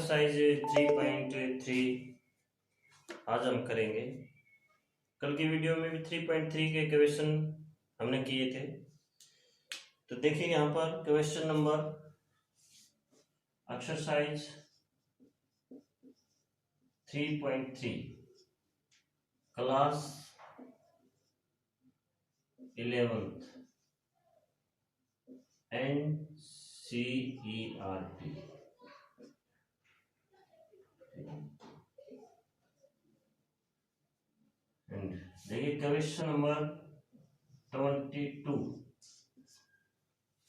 Exercise 3.3 आज हम करेंगे। कल की वीडियो में भी 3.3 के क्वेश्चन हमने किए थे। तो देखिए यहाँ पर question number exercise 3.3 class 11th NCERT। And देखिए क्वेश्चन नंबर 22।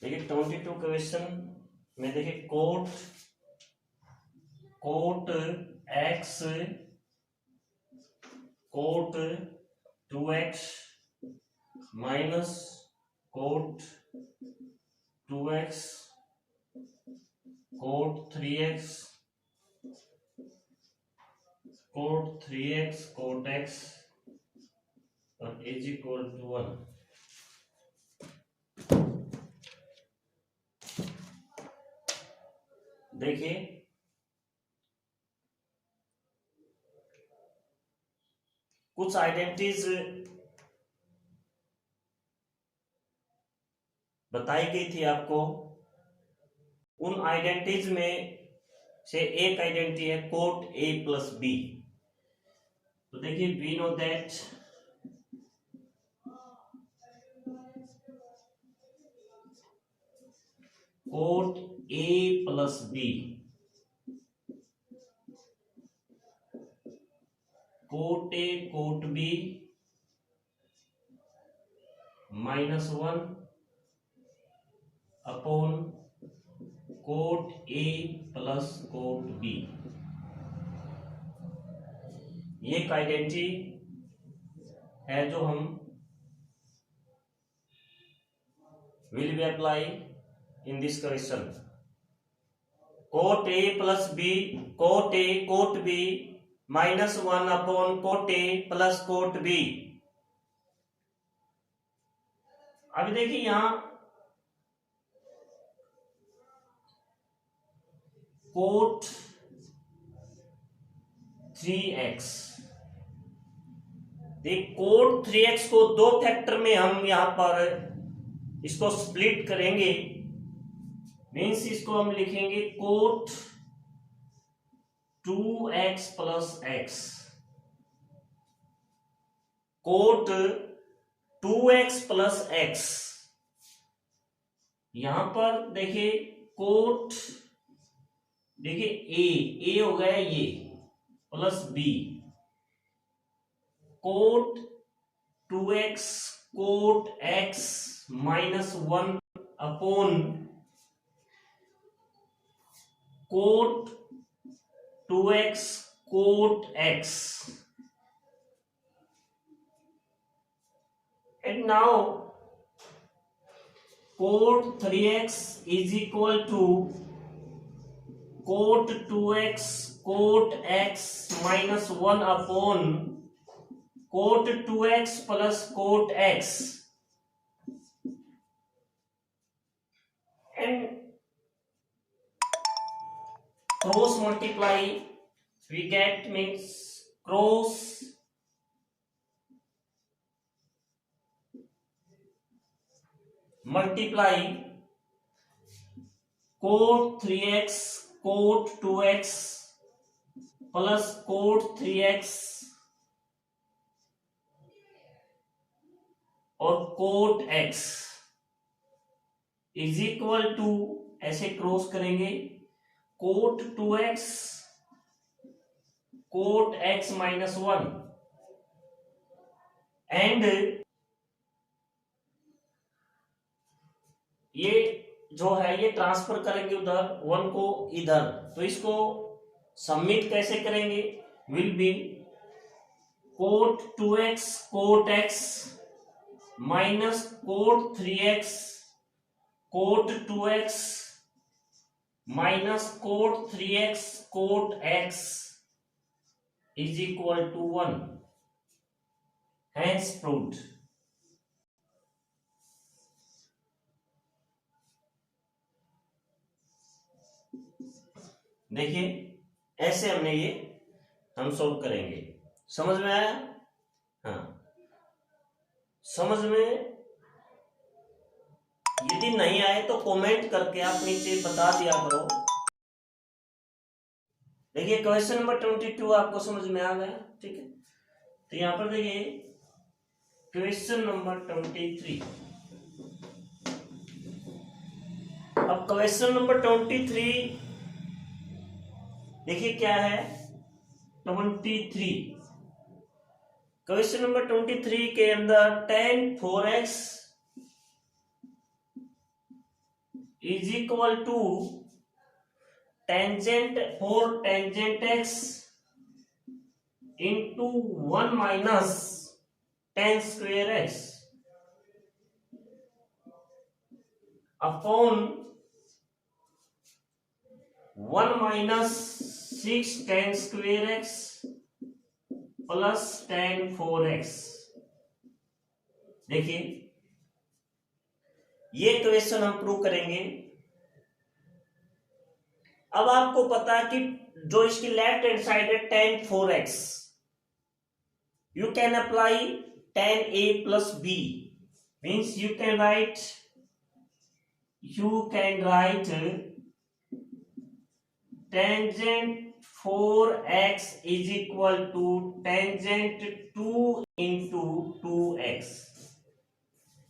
देखिए 22 क्वेश्चन में देखिए cot x cot 2x minus cot 2x cot 3x cot x और इज इक्वल टू 1। देखिए कुछ आइडेंटिटीज बताई गई थी आपको। उन आइडेंटिटीज में से एक आइडेंटिटी है कोट a प्लस बी। तो देखिए we know that cot a plus B cot a cot b -1 upon cot a plus cot b। ये एक आइडेंटिटी है जो हम will be apply in this question. Cot a plus B cot a cot b -1 upon cot a plus cot b। अभी देखिए यहां coat 3x, देख coat 3x को दो फैक्टर में हम यहां पर इसको स्प्लिट करेंगे। मीन्स इसको हम लिखेंगे cot 2x plus x। Cot 2x plus x। यहां पर देखिए कोट देखिए a हो गया ये plus b cot 2x cot x -1 upon cot 2x cot x। and now cot 3x is equal to cot 2x cot x -1 upon cot 2x plus cot x। and cross multiply we get means cross multiply cot 3x cot 2x plus cot 3x और cot x is equal to ऐसे cross करेंगे cot 2x cot x -1 and ये जो है ये transfer करेंगे उधर 1 को इधर। तो इसको सबमिट कैसे करेंगे will be cot 2x cot x minus cot 3x cot 2x minus cot 3x cot x is equal to 1। Hence proved. देखिए ऐसे हमने ये हम सॉल्व करेंगे। समझ में आया? हाँ, समझ में? यदि नहीं आए तो कमेंट करके आप नीचे बता दिया करो। देखिए क्वेश्चन नंबर 22 आपको समझ में आ गया, ठीक है। तो यहां पर देखिए क्वेश्चन नंबर 23। अब क्वेश्चन नंबर 23 देखिए क्या है। 23 क्वेश्चन नंबर 23 के अंदर tan 4x is equal to tangent 4 tangent x into 1 minus tan square x upon 1 minus 6 tan square x plus tan 4x। देखिए ये क्वेश्चन हम प्रूव करेंगे। अब आपको पता है कि जो इसकी लेफ्ट हैंड साइड है tan 4x, you can apply tan a plus b, means you can write tangent 4x is equal to tangent 2 into 2x।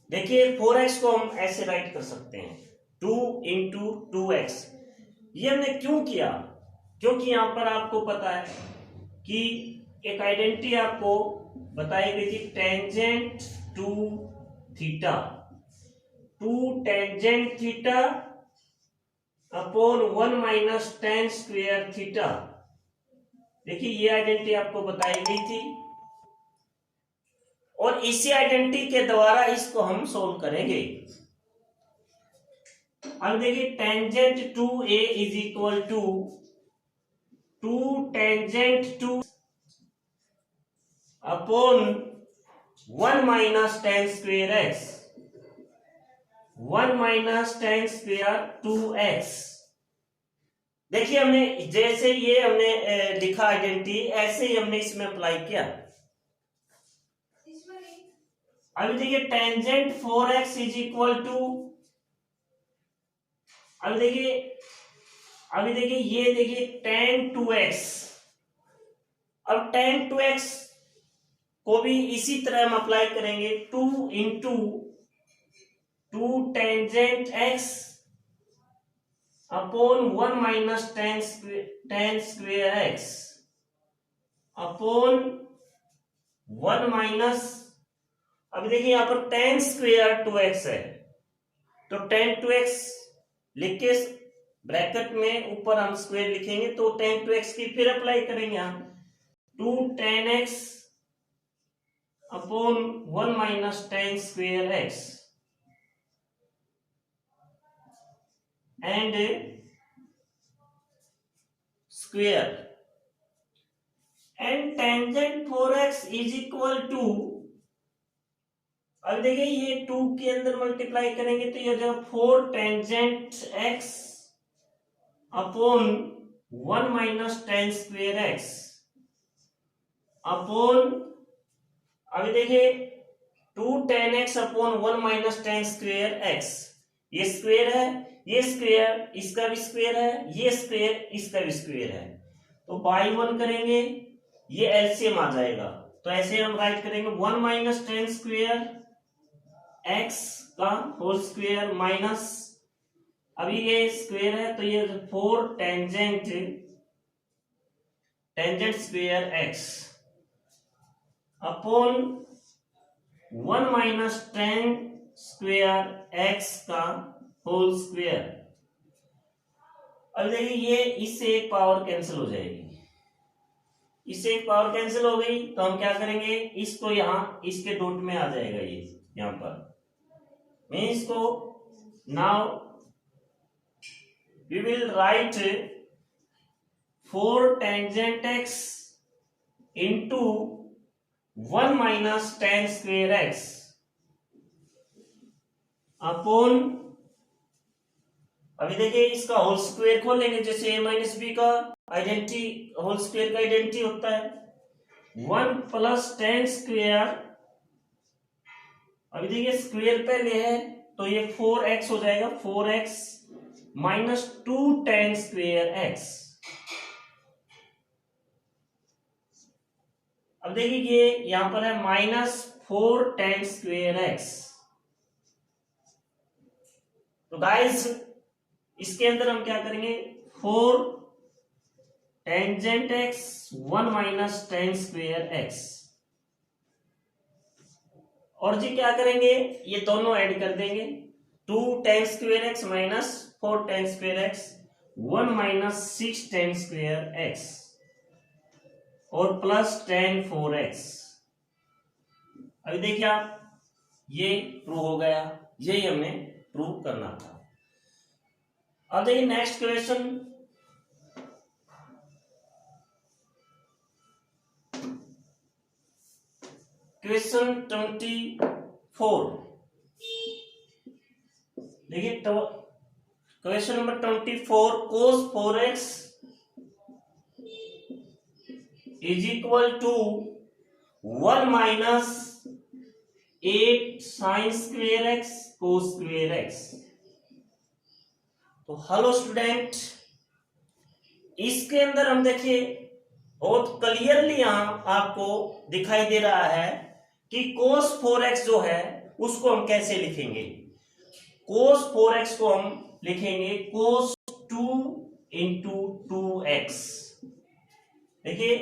देखिए 4x को हम ऐसे राइट कर सकते हैं 2 into 2x। ये हमने क्यों किया? क्योंकि यहां पर आपको पता है कि एक आइडेंटिटी आपको बताई गई थी, tangent two theta, 2 tangent theta upon 1 minus tan square theta. देखिए ये आइडेंटिटी आपको बताई गई थी और इसी आइडेंटिटी के द्वारा इसको हम सोल्व करेंगे। अब देखिए tangent 2a is equal to 2 tangent 2 upon 1 minus tan square x, 1 minus tan square 2x। देखिए हमने जैसे ये हमने लिखा आइडेंटिटी, ऐसे ही हमने इसमें अप्लाई किया। अभी देखिए tangent 4x is equal to, अभी देखिए ये देखिए tan 2x। अब tan 2x को भी इसी तरह हम अप्लाई करेंगे, 2 into 2 tangent x upon 1 minus tan square x upon 1 minus, अभी देखिए यहां पर tan स्क्वेयर 2x है, तो tan 2x लिख के ब्रैकेट में ऊपर हम स्क्वेयर लिखेंगे, तो tan 2x की फिर अप्लाई करेंगे हम 2 tan x upon 1 minus tan square x and square and tangent 4x is equal to, अब देखिए ये 2 के अंदर मल्टीप्लाई करेंगे तो ये जो 4 tangent x upon 1 minus tan square x upon, अभी देखिए 2 tan x upon 1 minus tan square x। ये स्क्वेयर है, ये स्क्वेयर इसका भी स्क्वेयर है, ये स्क्वेयर इसका भी स्क्वेयर है, तो बाई 1 करेंगे, ये एलसीएम आ जाएगा। तो ऐसे हम राइट करेंगे 1 माइनस tan स्क्वेयर x का होल स्क्वेयर माइनस, अभी ये स्क्वेयर है तो ये 4 tangent square x upon 1 minus tan square x का होल स्क्वेयर। अब देखिए ये इससे एक पावर कैंसिल हो जाएगी, इससे एक पावर कैंसिल हो गई, तो हम क्या करेंगे, इसको यहां इसके डॉट में आ जाएगा, ये यहां पर मीन्स को now we will write 4 tangent x into 1 minus tan square x upon, अभी देखिए इसका होल स्क्वायर खोलेंगे, जैसे a माइनस बी का आइडेंटिटी होल स्क्वायर का आइडेंटिटी होता है 1 प्लस टेन स्क्वायर। अभी देखिए स्क्वायर पहले है तो ये 4x हो जाएगा, 4x minus 2 ten square x। अब देखिए ये यहां पर है माइनस 4 टेन स्क्वायर x। तो गाइस इसके अंदर हम क्या करेंगे, 4 tangent x 1 minus ten square x। और जी क्या करेंगे, ये दोनों ऐड कर देंगे, 2 ten square x minus 4 ten square x 1 minus 6 ten square x और प्लस टेन 4x। अभी देखिए आप, ये प्रूव हो गया, यही हमें प्रूव करना था। अब देखिए नेक्स्ट क्वेश्चन, क्वेश्चन 24। देखिए question number 24, cos 4x is equal to 1 minus 8 sine square x cos square x. तो हेलो स्टूडेंट, इसके अंदर हम देखिए बहुत क्लियरली यहां आपको दिखाई दे रहा है कि cos 4x जो है उसको हम कैसे लिखेंगे। cos 4x को हम लिखेंगे cos 2 इंटू 2x। देखिए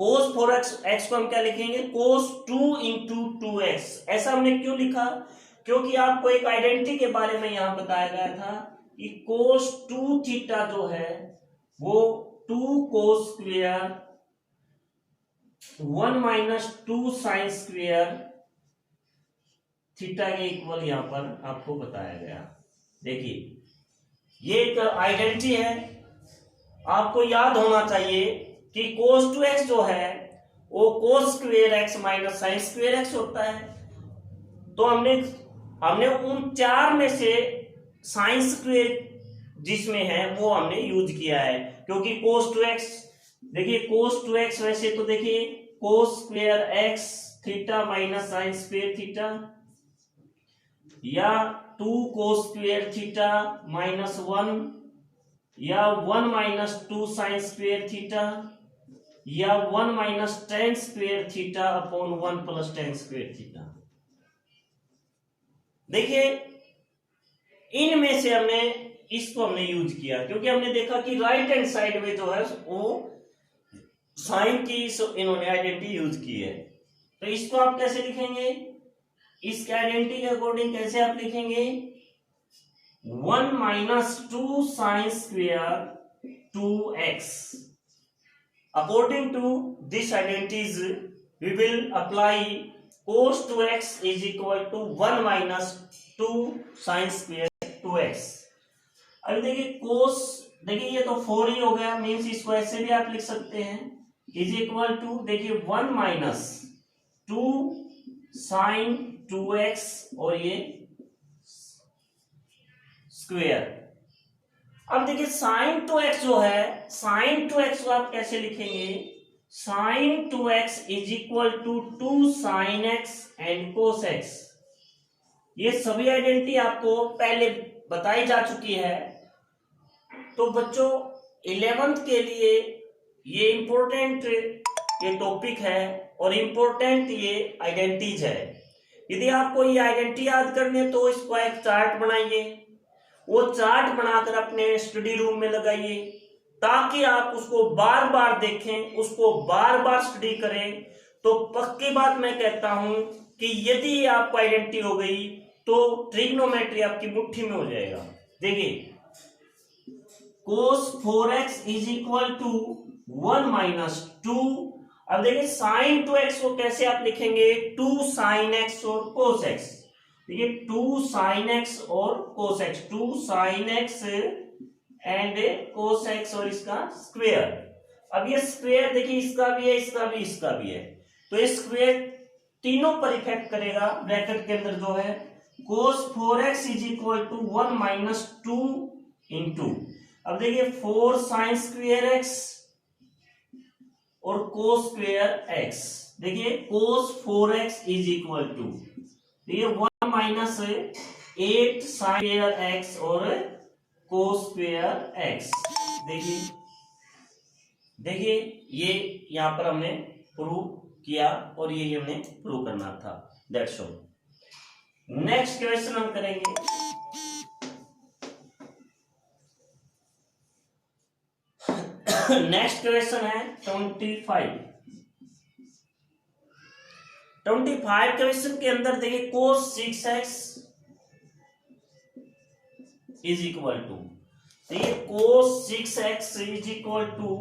cos 4x को हम क्या लिखेंगे, cos 2 इंटू 2x। ऐसा हमने क्यों लिखा, क्योंकि आपको एक आइडेंटिटी के बारे में यहां बताया गया था कि cos 2 थीटा जो है वो 2 cos square 1 minus 2 sine square theta के इक्वल यहां पर आपको बताया गया। देखिए ये एक आइडेंटिटी है, आपको याद होना चाहिए कि cos 2x जो है वो cos square x minus sine square x होता है। तो हमने उन चार में से साइन स्क्वेयर जिसमें है वो हमने यूज किया है, क्योंकि cos 2x, देखिए cos 2x वैसे तो देखिए cos square x theta minus sine square theta, या 2 cos स्क्वेयर थीटा माइनस 1, या 1 माइनस 2 साइन स्क्वेयर थीटा, या 1 minus ten square theta upon 1 plus ten square theta. देखिए इनमें से हमने यूज किया, क्योंकि हमने देखा कि राइट हैंड साइड में जो है वो साइन की इन्होंने आइडेंटिटी यूज की है। तो इसको आप कैसे लिखेंगे, इस आइडेंटिटी के अकॉर्डिंग कैसे आप लिखेंगे, 1 minus 2 sine square 2x। According to this identities, we will apply cos 2x is equal to 1 minus 2 sin square 2x। अभी देखिए cos, देखिए ये तो 4 ही हो गया, मीन्स इसको ऐसे भी आप लिख सकते हैं, इज इक्वल टू देखिए 1 माइनस 2 साइन 2x और ये स्क्वेयर। अब देखिए साइन 2x जो है, साइन 2x को आप कैसे लिखेंगे, sine 2x is equal to 2 sine x and cos x। ये सभी आइडेंटिटी आपको पहले बताई जा चुकी है। तो बच्चों 11th के लिए ये इंपॉर्टेंट ये टॉपिक है और इंपॉर्टेंट ये आइडेंटिटीज है। यदि आपको ये आइडेंटिटी याद करने तो इसको एक चार्ट बनाइए, वो चार्ट बनाकर अपने स्टडी रूम में लगाइए, ताकि आप उसको बार बार देखें, उसको बार बार स्टडी करें। तो पक्की बात मैं कहता हूं कि यदि आपको आइडेंटिटी हो गई तो ट्रिग्नोमेट्री आपकी मुट्ठी में हो जाएगा। देखिए cos 4x is equal to 1 minus 2। अब देखिए साइन 2x को कैसे आप लिखेंगे, 2 साइन x और cos x। देखिए 2 साइन x और cos x, 2 sine x and cos x और इसका स्क्वायर। अब ये स्क्वायर देखिए इसका भी है, इसका भी है, तो ये स्क्वायर तीनों पर इफेक्ट करेगा। ब्रैकेट के अंदर जो है cos 4x is equal to 1 minus 2 into, अब देखिए 4 साइन स्क्वेयर एक्स और कोस स्क्वेयर एक्स, देखिए कोस 4x इज इक्वल टू, देखिए 1 माइनस 8 साइन स्क्वेयर एक्स और कोस स्क्वेयर एक्स। देखिए देखिए ये यहां पर हमने प्रूव किया और ये हमने प्रूव करना था, दैट्स ऑल। नेक्स्ट क्वेश्चन हम करेंगे, नेक्स्ट क्वेश्चन है 25। 25 क्वेश्चन के अंदर देखिए cos 6x is equal to, देखिए cos 6x is equal to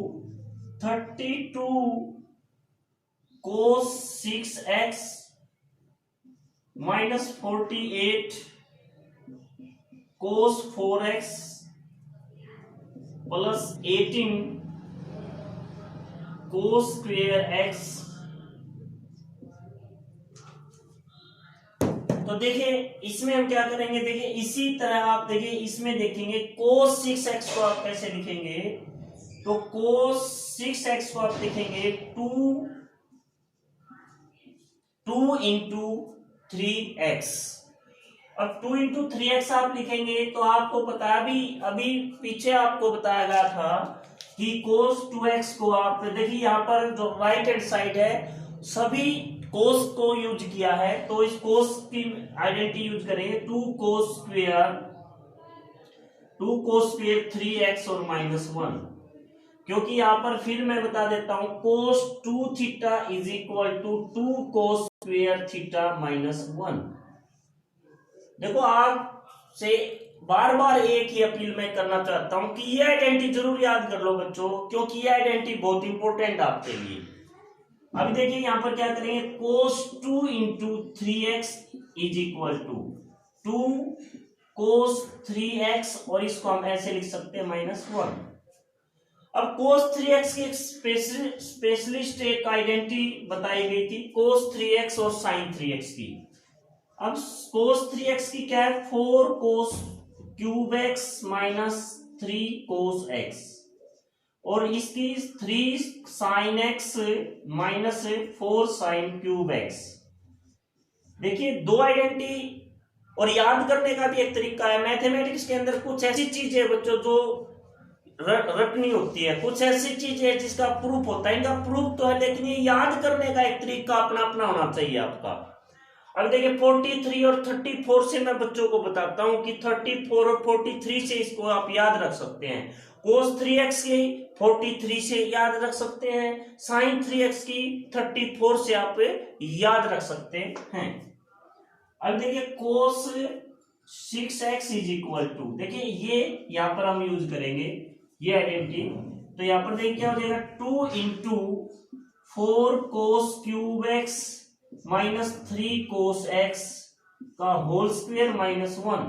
32 cos 6x minus 48 cos 4x plus 18 cos square x। तो देखिए इसमें हम क्या करेंगे, देखिए इसी तरह आप देखिए इसमें देखेंगे cos 6x को आप कैसे लिखेंगे, तो cos 6x को आप लिखेंगे 2 इंटू 3x। अब 2 इंटू 3x आप लिखेंगे तो आपको पता है अभी पीछे आपको बताया गया था कि cos 2x को आप देखिए यहाँ पर जो राइट हैंड साइड है सभी cos को यूज किया है, तो इस cos की आइडेंटिटी यूज करेंगे 2 cos स्क्वेयर 3x और -1, क्योंकि यहां पर फिर मैं बता देता हूं cos 2 theta is equal to 2 cos square theta -1। देखो आपसे बार बार एक ही अपील मैं करना चाहता हूं कि ये आइडेंटिटी जरूर याद कर लो बच्चों, क्योंकि ये आइडेंटिटी बहुत इंपॉर्टेंट आपके लिए। अभी देखिए यहां पर क्या करेंगे, cos 2 into 3x is equal to 2 cos 3x और इसको हम ऐसे लिख सकते हैं -1। अब cos 3x की स्पेशलिस्ट एक आइडेंटिटी बताई गई थी cos 3x और sin 3x की। अब cos 3x की क्या है, 4 cos cube x minus 3 cos x, और इसकी 3 sin x minus 4 sin cube x। देखिए दो आइडेंटिटी, और याद करने का भी एक तरीका है। मैथमेटिक्स के अंदर कुछ ऐसी चीज है बच्चों जो रटनी होती है, कुछ ऐसी चीज है जिसका प्रूफ होता है, इनका प्रूफ तो है लेकिन ये याद करने का एक तरीका अपना अपना होना चाहिए आपका। अब देखिए 43 और 34 से मैं बच्चों को बताता हूं कि 34 और 43 से इसको आप याद रख सकते हैं। cos 3x की 43 से याद रख सकते हैं, sin 3x की 34 से आप याद रख सकते हैं। अब देखिए cos 6x is equal to, देखिए ये यहां पर हम यूज करेंगे ये आइडेंटिटी, तो यहां पर देखिए क्या हो जाएगा 2 into 4 cos cube x minus 3 cos x का होल स्क्वेयर -1।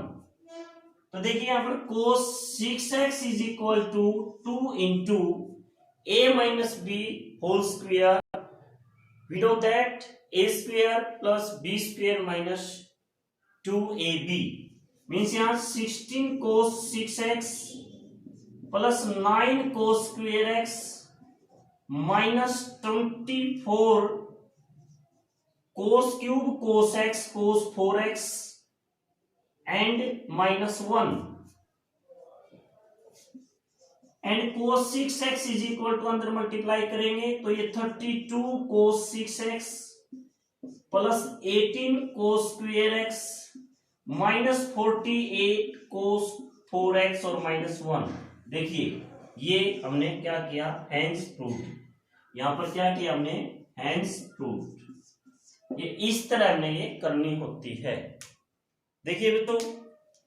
तो देखिए यहां पर cos 6x is equal to 2 into a minus b whole square, we know that a square plus b square minus 2ab, means यहां 16 cos 6x plus 9 cos square x minus 24 cos cube cos x cos 4x and -1, and cos 6x is equal to अंदर multiply करेंगे तो ये 32 cos 6x plus 18 cos square x minus 48 cos 4x और -1। देखिए ये हमने क्या किया, हैंस प्रूव्ड। यहां पर क्या किया हमने, हैंस प्रूव्ड। ये इस तरह हमने ये करनी होती है। देखिए तो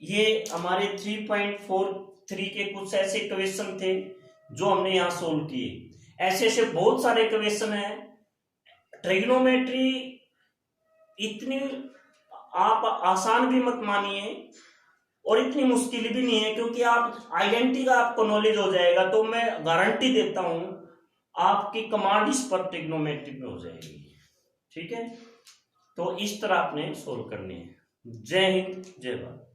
ये हमारे 3.43 के कुछ ऐसे क्वेश्चन थे जो हमने यहाँ सोल्व किए। ऐसे ऐसे बहुत सारे क्वेश्चन हैं। ट्रिग्नोमेट्री इतनी आप आसान भी मत मानिए और इतनी मुश्किल भी नहीं है, क्योंकि आप आइडेंटिटी का आपको नॉलेज हो जाएगा तो मैं गारंटी देता हूं आपकी कमांड इस पर ट्रिग्नोमेट्री में हो जाएगी। ठीक है, तो इस तरह आपने सोल्व करनी है। जय हिंद, जय भारत।